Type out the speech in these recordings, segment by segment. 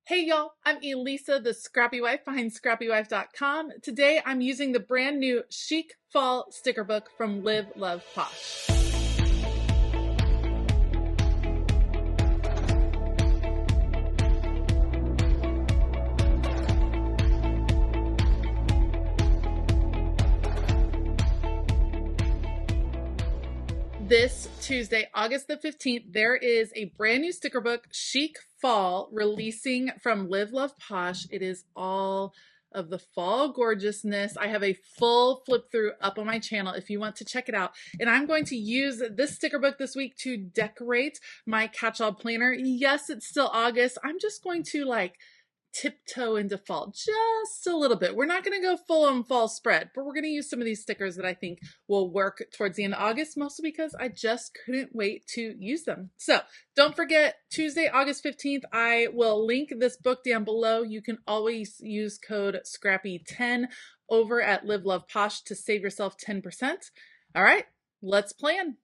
Hey y'all, I'm Elisa, the Scrappy Wife behind ScrappyWife.com. Today I'm using the brand new Chic Fall sticker book from Live Love Posh. This Tuesday, August the 15th, there is a brand new sticker book, Chic Fall, releasing from Live Love Posh. It is all of the fall gorgeousness. I have a full flip through up on my channel if you want to check it out. And I'm going to use this sticker book this week to decorate my catch-all planner. Yes, it's still August. I'm just going to tiptoe into fall just a little bit. We're not going to go full on fall spread, but we're going to use some of these stickers that I think will work towards the end of August, mostly because I just couldn't wait to use them. So don't forget, Tuesday, August 15th, I will link this book down below. You can always use code SCRAPPY10 over at Live Love Posh to save yourself 10%. All right, let's plan.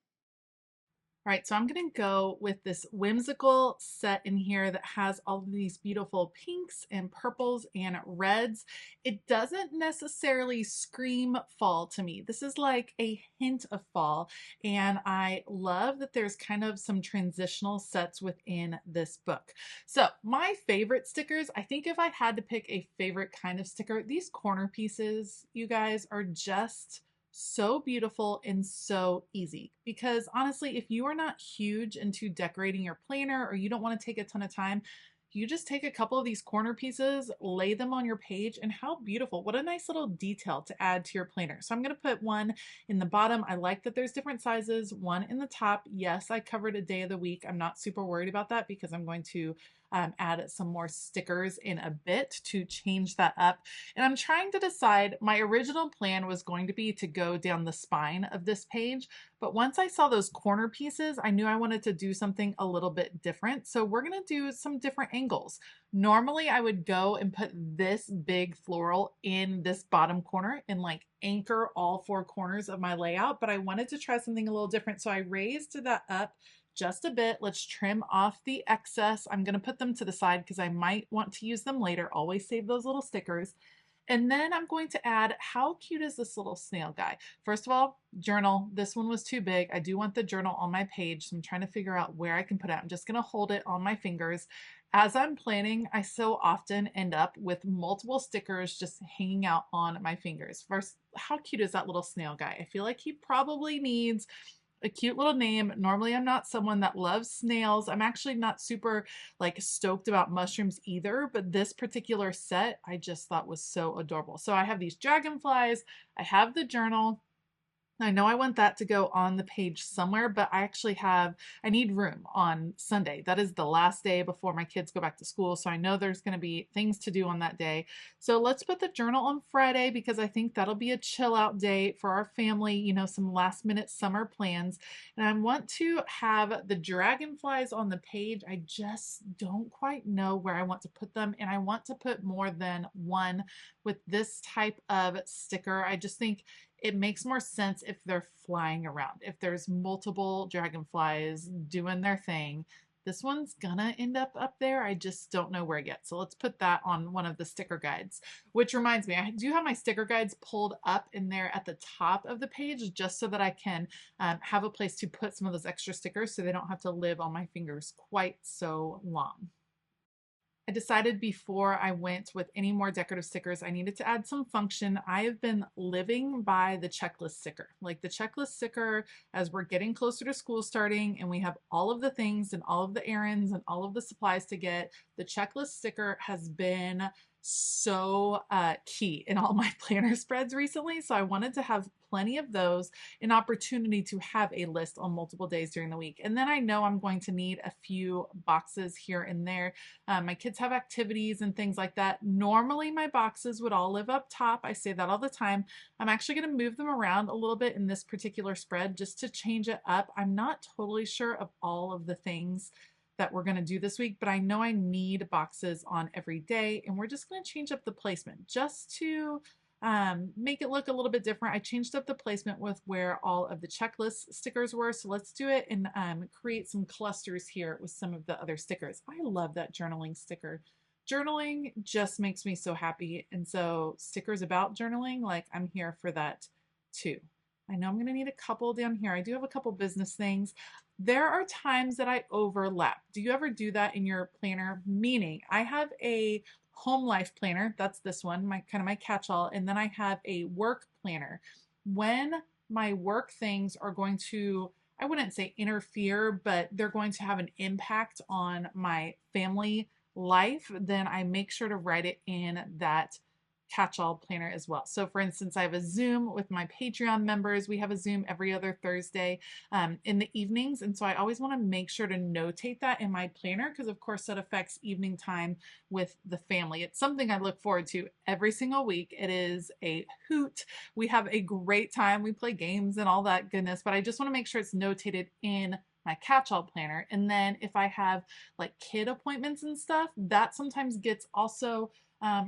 All right, so I'm going to go with this whimsical set in here that has all of these beautiful pinks and purples and reds. It doesn't necessarily scream fall to me. This is like a hint of fall, and I love that there's kind of some transitional sets within this book. So my favorite stickers, I think if I had to pick a favorite kind of sticker, these corner pieces, you guys, are just so beautiful and so easy. Because honestly, if you are not huge into decorating your planner or you don't want to take a ton of time, you just take a couple of these corner pieces, lay them on your page, and how beautiful. What a nice little detail to add to your planner. So I'm going to put one in the bottom. I like that there's different sizes, one in the top. Yes, I covered a day of the week. I'm not super worried about that because I'm going to add some more stickers in a bit to change that up. And I'm trying to decide, my original plan was going to be to go down the spine of this page, but once I saw those corner pieces, I knew I wanted to do something a little bit different. So we're going to do some different angles. Normally I would go and put this big floral in this bottom corner and like anchor all four corners of my layout, but I wanted to try something a little different. So I raised that up just a bit. Let's trim off the excess. I'm going to put them to the side because I might want to use them later. Always save those little stickers. And then I'm going to add, how cute is this little snail guy? First of all, journal. This one was too big. I do want the journal on my page, so I'm trying to figure out where I can put it. I'm just going to hold it on my fingers. As I'm planning, I so often end up with multiple stickers just hanging out on my fingers. First, how cute is that little snail guy? I feel like he probably needs a cute little name. Normally I'm not someone that loves snails. I'm actually not super stoked about mushrooms either, but this particular set I just thought was so adorable. So I have these dragonflies, I have the journal. I know I want that to go on the page somewhere, but I need room on Sunday. That is the last day before my kids go back to school. So I know there's going to be things to do on that day. So let's put the journal on Friday because I think that'll be a chill out day for our family, you know, some last minute summer plans. And I want to have the dragonflies on the page. I just don't quite know where I want to put them. And I want to put more than one with this type of sticker. I just think it makes more sense if they're flying around. If there's multiple dragonflies doing their thing, this one's gonna end up there. I just don't know where yet. So let's put that on one of the sticker guides, which reminds me, I do have my sticker guides pulled up in there at the top of the page just so that I can have a place to put some of those extra stickers so they don't have to live on my fingers quite so long. I decided before I went with any more decorative stickers, I needed to add some function. I have been living by the checklist sticker. Like the checklist sticker, as we're getting closer to school starting and we have all of the things and all of the errands and all of the supplies to get, the checklist sticker has been so key in all my planner spreads recently. So I wanted to have plenty of those, an opportunity to have a list on multiple days during the week. And then I know I'm going to need a few boxes here and there. My kids have activities and things like that. Normally my boxes would all live up top. I say that all the time. I'm actually going to move them around a little bit in this particular spread just to change it up. I'm not totally sure of all of the things that we're going to do this week, but I know I need boxes on every day, and we're just going to change up the placement just to make it look a little bit different. I changed up the placement with where all of the checklist stickers were, so let's do it and create some clusters here with some of the other stickers. I love that journaling sticker. journaling just makes me so happy. And so stickers about journaling, like I'm here for that too. I know I'm going to need a couple down here. I do have a couple business things. There are times that I overlap. Do you ever do that in your planner? Meaning I have a home life planner. That's this one, my kind of my catch-all. And then I have a work planner. When my work things are going to, I wouldn't say interfere, but they're going to have an impact on my family life, then I make sure to write it in that catch-all planner as well. So for instance, I have a Zoom with my Patreon members. We have a Zoom every other Thursday in the evenings. And so I always want to make sure to notate that in my planner because of course that affects evening time with the family. It's something I look forward to every single week. It is a hoot. We have a great time. We play games and all that goodness, but I just want to make sure it's notated in my catch-all planner. And then if I have like kid appointments and stuff, that sometimes gets also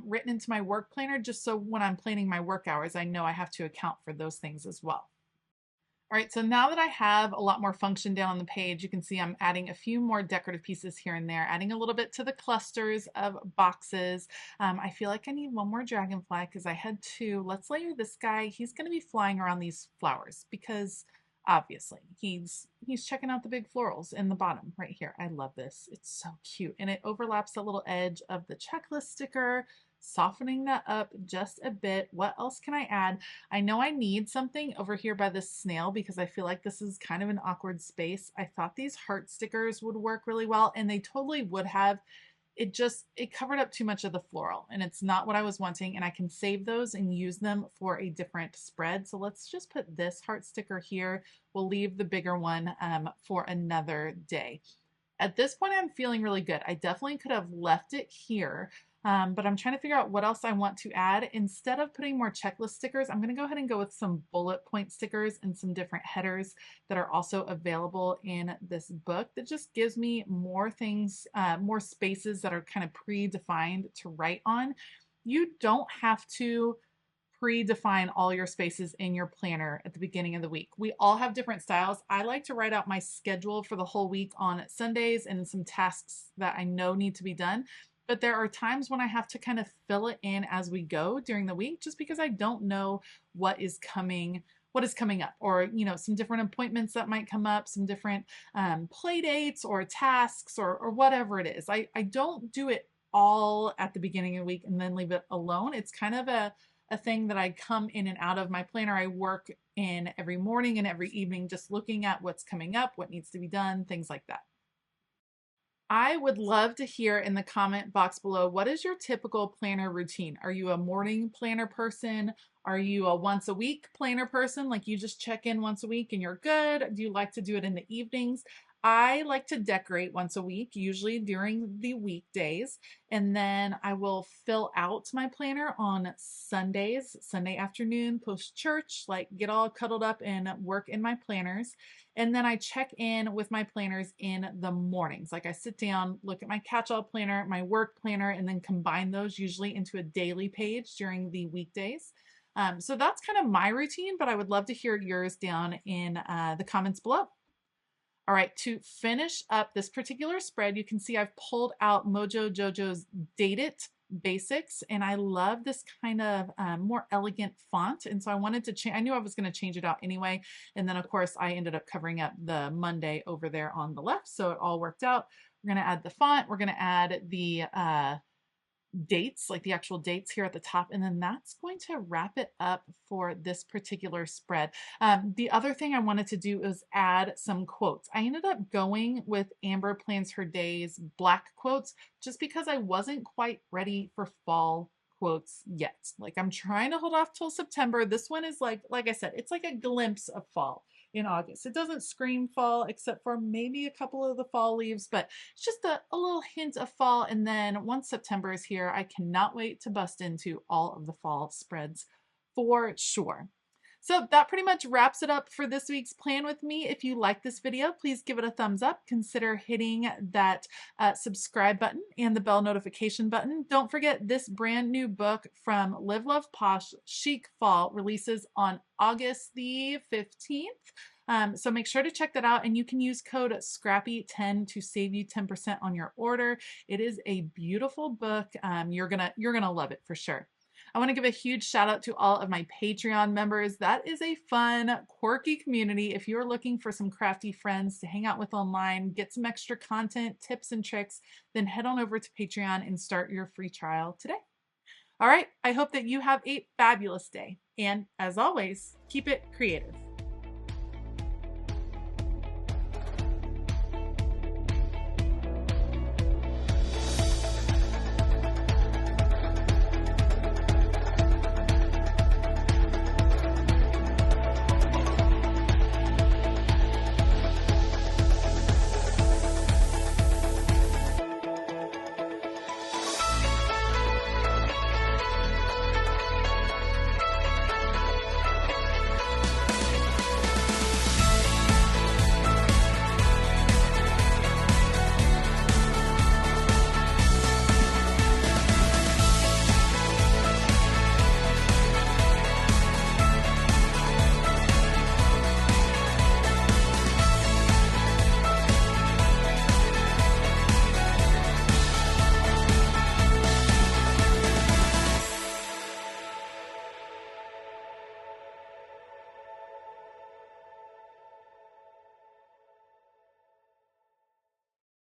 written into my work planner, just so when I'm planning my work hours, I know I have to account for those things as well. All right, so now that I have a lot more function down on the page, you can see I'm adding a few more decorative pieces here and there, adding a little bit to the clusters of boxes. I feel like I need one more dragonfly because I had two. Let's layer this guy. He's going to be flying around these flowers because obviously he's checking out the big florals in the bottom right here. I love this. It's so cute. And it overlaps the little edge of the checklist sticker, softening that up just a bit. What else can I add? I know I need something over here by this snail because I feel like this is kind of an awkward space. I thought these heart stickers would work really well, and they totally would have. It covered up too much of the floral and it's not what I was wanting, and I can save those and use them for a different spread. So let's just put this heart sticker here. We'll leave the bigger one for another day. At this point, I'm feeling really good. I definitely could have left it here, but I'm trying to figure out what else I want to add. Instead of putting more checklist stickers, I'm going to go ahead and go with some bullet point stickers and some different headers that are also available in this book that just gives me more things, more spaces that are kind of predefined to write on. You don't have to predefine all your spaces in your planner at the beginning of the week. We all have different styles. I like to write out my schedule for the whole week on Sundays and some tasks that I know need to be done. But there are times when I have to kind of fill it in as we go during the week just because I don't know what is coming up, or some different appointments that might come up, some different play dates or tasks or whatever it is. I don't do it all at the beginning of the week and then leave it alone. It's kind of a thing that I come in and out of my planner. I work in every morning and every evening, just looking at what's coming up, what needs to be done, things like that. I would love to hear in the comment box below, what is your typical planner routine? Are you a morning planner person? Are you a once a week planner person? Like you just check in once a week and you're good? Do you like to do it in the evenings? I like to decorate once a week, usually during the weekdays, and then I will fill out my planner on Sundays, Sunday afternoon, post church, like get all cuddled up and work in my planners. And then I check in with my planners in the mornings. Like I sit down, look at my catch-all planner, my work planner, and then combine those usually into a daily page during the weekdays. So that's kind of my routine, but I would love to hear yours down in the comments below. All right, to finish up this particular spread, you can see I've pulled out Mojo Jojo's Date It Basics, and I love this kind of more elegant font. And so I wanted to change, I knew I was going to change it out anyway. And then of course I ended up covering up the Monday over there on the left. So it all worked out. We're going to add the font. We're going to add the dates, like the actual dates here at the top, and then that's going to wrap it up for this particular spread. The other thing I wanted to do is add some quotes. I ended up going with Amber Plans Her Days black quotes just because I wasn't quite ready for fall quotes yet. Like I'm trying to hold off till September. This one is like I said, it's like a glimpse of fall in August. It doesn't scream fall except for maybe a couple of the fall leaves, but it's just a little hint of fall. And then once September is here, I cannot wait to bust into all of the fall spreads for sure. So that pretty much wraps it up for this week's Plan With Me. If you like this video, please give it a thumbs up. Consider hitting that subscribe button and the bell notification button. Don't forget, this brand new book from Live Love Posh, Chic Fall, releases on August the 15th. So make sure to check that out, and you can use code Scrappy10 to save you 10% on your order. It is a beautiful book. You're gonna love it for sure. I want to give a huge shout out to all of my Patreon members. That is a fun, quirky community. If you're looking for some crafty friends to hang out with online, get some extra content, tips, and tricks, then head on over to Patreon and start your free trial today. All right, I hope that you have a fabulous day. And as always, keep it creative.